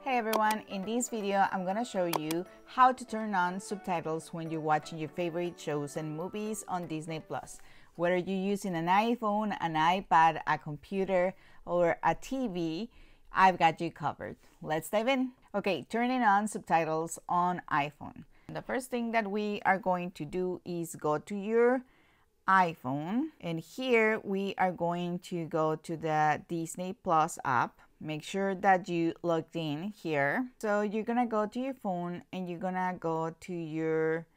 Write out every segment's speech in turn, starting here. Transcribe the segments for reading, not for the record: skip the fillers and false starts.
Hey everyone, in this video I'm gonna show you how to turn on subtitles when you're watching your favorite shows and movies on Disney Plus. Whether you're using an iPhone, an iPad, a computer, or a TV, I've got you covered. Let's dive in. Okay, turning on subtitles on iPhone. The first thing that we are going to do is go to your iPhone, and here we are going to go to the Disney Plus app. Make sure that you logged in here. So you're gonna go to your phone and you're gonna go to your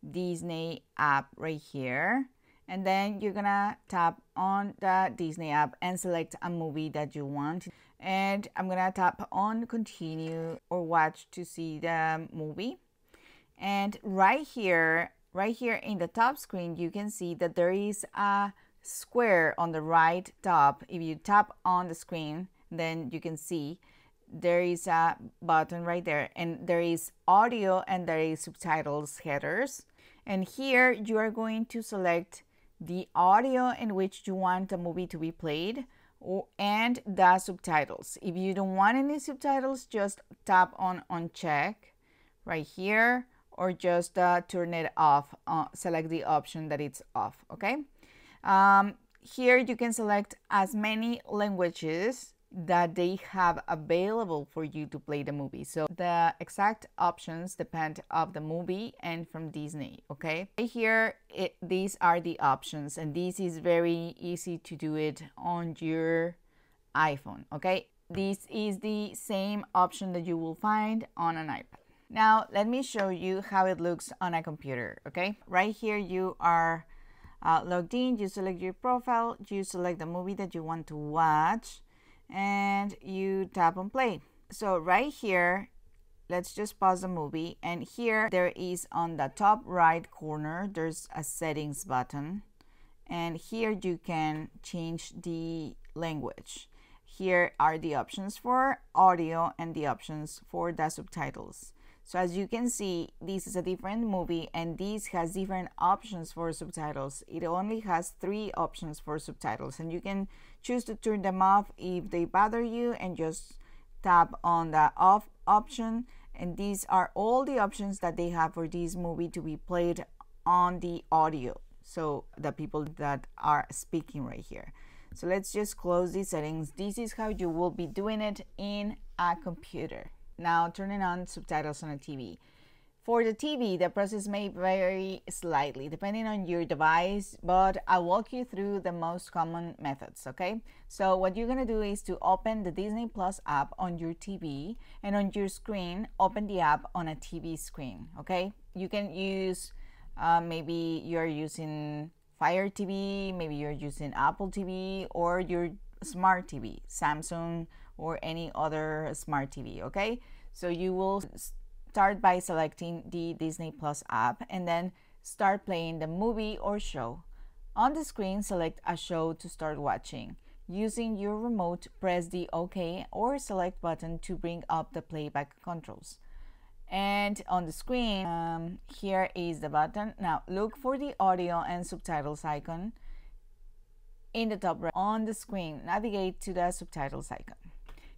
Disney app right here, and then you're gonna tap on the Disney app and select a movie that you want, and I'm gonna tap on continue or watch to see the movie. And right here in the top screen, you can see that there is a square on the right top. If you tap on the screen, then you can see there is a button right there, and there is audio and there is subtitles headers. And here you are going to select the audio in which you want the movie to be played, and the subtitles. If you don't want any subtitles, just tap on uncheck right here, or just turn it off. Select the option that it's off. Okay. Here you can select as many languages that they have available for you to play the movie. So the exact options depend of the movie and from Disney. Okay, here these are the options, and this is very easy to do it on your iPhone. Okay, this is the same option that you will find on an iPad. Now let me show you how it looks on a computer. Okay, right here you are logged in. You select your profile, you select the movie that you want to watch, and you tap on play. So right here, let's just pause the movie, and here there is on the top right corner, there's a settings button, and here you can change the language. Here are the options for audio and the options for the subtitles. So as you can see, this is a different movie, and this has different options for subtitles. It only has 3 options for subtitles, and you can choose to turn them off if they bother you, and just tap on the off option. And these are all the options that they have for this movie to be played on the audio, so the people that are speaking right here. So let's just close these settings. This is how you will be doing it in a computer. Now turning on subtitles on a TV. For the TV, the process may vary slightly depending on your device, but I'll walk you through the most common methods, okay? So what you're gonna do is to open the Disney Plus app on your TV, and on your screen, open the app on a TV screen, okay? You can use, maybe you're using Fire TV, maybe you're using Apple TV, or your smart TV, Samsung, or any other smart TV. Okay, so you will start by selecting the Disney Plus app, and then start playing the movie or show. On the screen, select a show to start watching. Using your remote, press the OK or select button to bring up the playback controls. And on the screen, here is the button. Now look for the audio and subtitles icon in the top right on the screen. Navigate to the subtitles icon.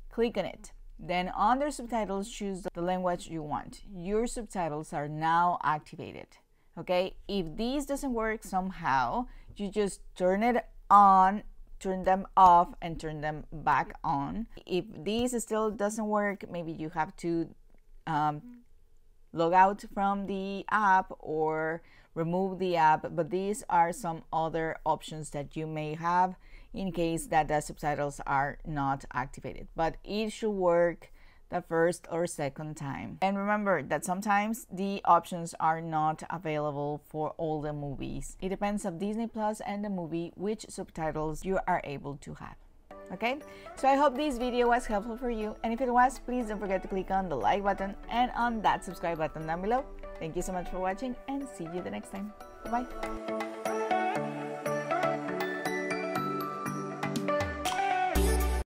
Click on it. Then under subtitles, choose the language you want. Your subtitles are now activated. Okay, if this doesn't work somehow, you just turn it on, turn them off, and turn them back on. If this still doesn't work, maybe you have to log out from the app or remove the app, but these are some other options that you may have in case that the subtitles are not activated, but it should work the first or second time. And remember that sometimes the options are not available for all the movies. It depends on Disney Plus and the movie which subtitles you are able to have. Okay, so I hope this video was helpful for you, and if it was, please don't forget to click on the like button and on that subscribe button down below. Thank you so much for watching, and see you the next time. Bye bye.